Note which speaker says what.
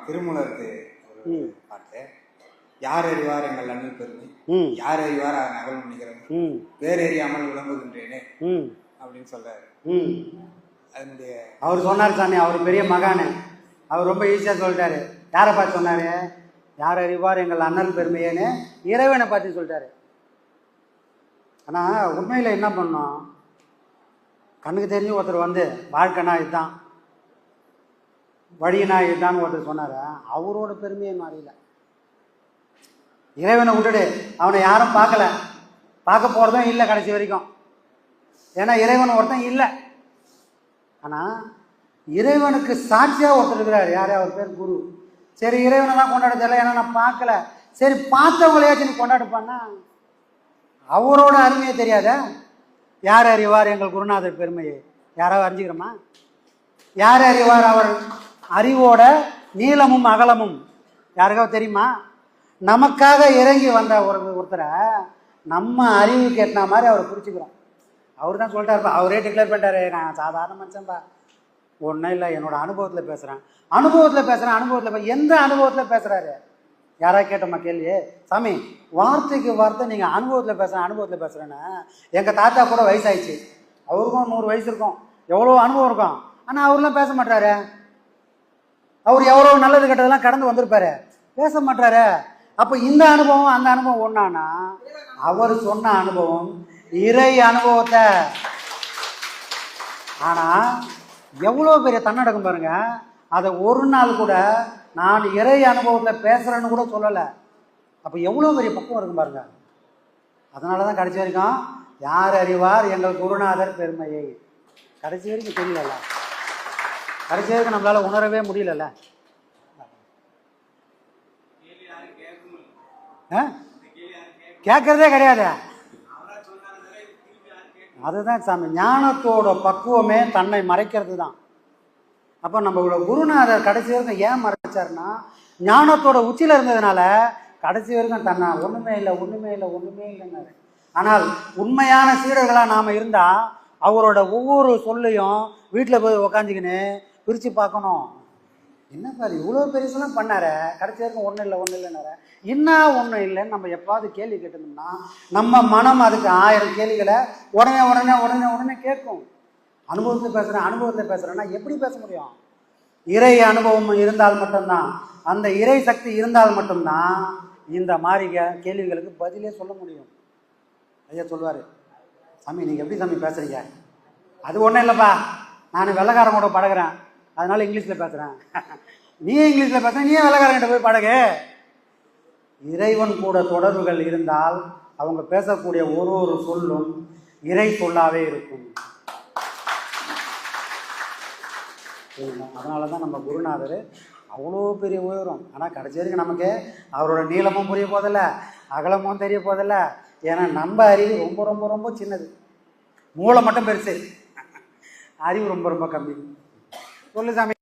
Speaker 1: திருமூலருக்கு பாட்டு, யார் அறிவார் எங்கள் அண்ணல் பெருமை, யார் அறிவார் அதன் அகல் நிகழ்வு, பேரறியாமல் விளம்புகின்றேனே அப்படின்னு சொல்றாரு. அதனுடைய
Speaker 2: அவர் சொன்னார் சாமி, அவர் பெரிய மகானு, அவர் ரொம்ப ஈஸியாக சொல்லிட்டாரு. யாரை பார்த்து சொன்னார்? யார் அறிவார் எங்கள் அண்ணல் பெருமையேன்னு இறைவனை பார்த்து சொல்லிட்டாரு. ஆனால் உண்மையில் என்ன பண்ணோம், கண்ணுக்கு தெரிஞ்சு ஒருத்தர் வந்து வாழ்க்கைனா இதுதான், வழினா இதுதான் ஒருத்தர் சொன்னார். அவரோட பெருமையை மாறியில. இறைவனை விட்டுடு, அவனை யாரும் பார்க்கல, பார்க்க போகிறதும் இல்லை கடைசி வரைக்கும். ஏன்னா இறைவன் ஒருத்தன் இல்லை. ஆனால் இறைவனுக்கு சாட்சியாக ஒருத்தர் இருக்கிறார். யாரே அவர் பேர் குரு. சரி, இறைவனை தான் கொண்டாட தெரியல, ஏன்னா நான் பார்க்கல. சரி, பார்த்தவங்களையாச்சும் நீ கொண்டாடுப்பான்னா அவரோட அருமையை தெரியாத? யார் அறிவார் எங்கள் குருநாதர் பெருமையை? யாராவது அறிஞ்சிக்கிறோமா? யார் அறிவார் அவர் அறிவோட நீளமும் அகலமும்? யாருக்காவது தெரியுமா? நமக்காக இறங்கி வந்த ஒருத்தரை நம்ம அறிவுக்கு எட்டின மாதிரி அவரை பிடிச்சிக்கிறோம். அவர் தான் சொல்லிட்டாருப்பா, அவரே டிக்ளேர் பண்ணிட்டாரு, நான் சாதாரண மனுஷன்பா, ஒன்றும் இல்லை, என்னோட அனுபவத்தில் பேசுகிறேன், அனுபவத்தில் எந்த அனுபவத்தில் பேசுகிறாரு? யாராவது கேட்டோம்மா கேள்வி? சாமி, வார்த்தைக்கு வார்த்தை நீங்கள் அனுபவத்தில் பேசுகிறேன்னு. எங்கள் தாத்தா கூட வயசாயிடுச்சு, அவருக்கும் 100 வயசு இருக்கும், எவ்வளோ அனுபவம் இருக்கும். ஆனால் அவர்லாம் பேச மாட்டாரு. அவர் எவ்வளோ நல்லது கெட்டதெல்லாம் கடந்து வந்திருப்பாரு, பேச மாட்டாரு. அப்போ இந்த அனுபவம் அந்த அனுபவம் ஒன்றானா? அவர் சொன்ன அனுபவம் இறை அனுபவத்தை. ஆனால் எவ்வளோ பெரிய தன்னடக்கம் பாருங்க. அதை ஒரு நாள் கூட நான் இறை அனுபவத்தில் பேசுகிறேன்னு கூட சொல்லலை. அப்போ எவ்வளோ பெரிய பக்குவம் இருக்கும் பாருங்க. அதனால தான் கடைசி வரைக்கும் யார் அறிவார் எங்கள் குருநாதர் பெருமையை கடைசி வரைக்கும் தெரியல, கடைசி வரைக்கும் நம்மளால உணரவே முடியல. கேட்கறதே கிடையாது. அதுதான் சாமி, ஞானத்தோட பக்குவமே தன்னை மறைக்கிறது தான். அப்போ நம்மளோட குருநாதர் கடைசி வரைக்கும் ஏன் மறைச்சார்னா, ஞானத்தோட உச்சியில் இருந்ததுனால கடைசி வரைக்கும் தன்னை ஒன்றுமே இல்லைன்னாரு. ஆனால் உண்மையான சீடர்களாக நாம் இருந்தால் அவரோட ஒவ்வொரு சொல்லையும் வீட்டில் போய் உக்காந்துக்கின்னு பிரித்து பார்க்கணும். என்ன பாரு இவ்வளோ பெருசெல்லாம் பண்ணார, கடைசி வரைக்கும் ஒன்றும் இல்லைன்னார. இன்னும் ஒன்றும் இல்லைன்னு நம்ம எப்பாவது கேள்வி கேட்டிருந்தோம்னா நம்ம மனம் அதுக்கு 1000 கேள்விகளை உடனே கேட்கும். அனுபவத்தில் பேசுகிறேன்னா எப்படி பேச முடியும்? இறை அனுபவம் இருந்தால் மட்டும்தான், அந்த இறை சக்தி இருந்தால் மட்டும்தான் இந்த மாதிரி கேள்விகளுக்கு பதிலே சொல்ல முடியும். ஐயா சொல்லுவார், சாமி நீங்கள் எப்படி சாமி பேசுகிறீங்க? அது ஒன்றும் இல்லைப்பா, நான் வெள்ளைக்காரன் கூட பழகிறேன், அதனால இங்கிலீஷில் பேசுகிறேன். நீ இங்கிலீஷில் பேசுற, நீ வெள்ளைக்காரங்கிட்ட போய் பழகு. இறைவன் கூட தொடர்புகள் இருந்தால் அவங்க பேசக்கூடிய ஒரு சொல்லும் இறை சொல்லாவே இருக்கும். அதனால தான் நம்ம குருநாதர் அவ்வளோ பெரிய உயரம். ஆனால் கடைசி வரைக்கும் நமக்கு அவரோட நீளமும் புரிய போதில்ல, அகலமும் தெரிய போதில்ல. ஏன்னா நம்ம அறிவு ரொம்ப ரொம்ப ரொம்ப சின்னது, மூளை மட்டும் பெருசு, அறிவு ரொம்ப ரொம்ப கம்மி. சொல்லு சாமி.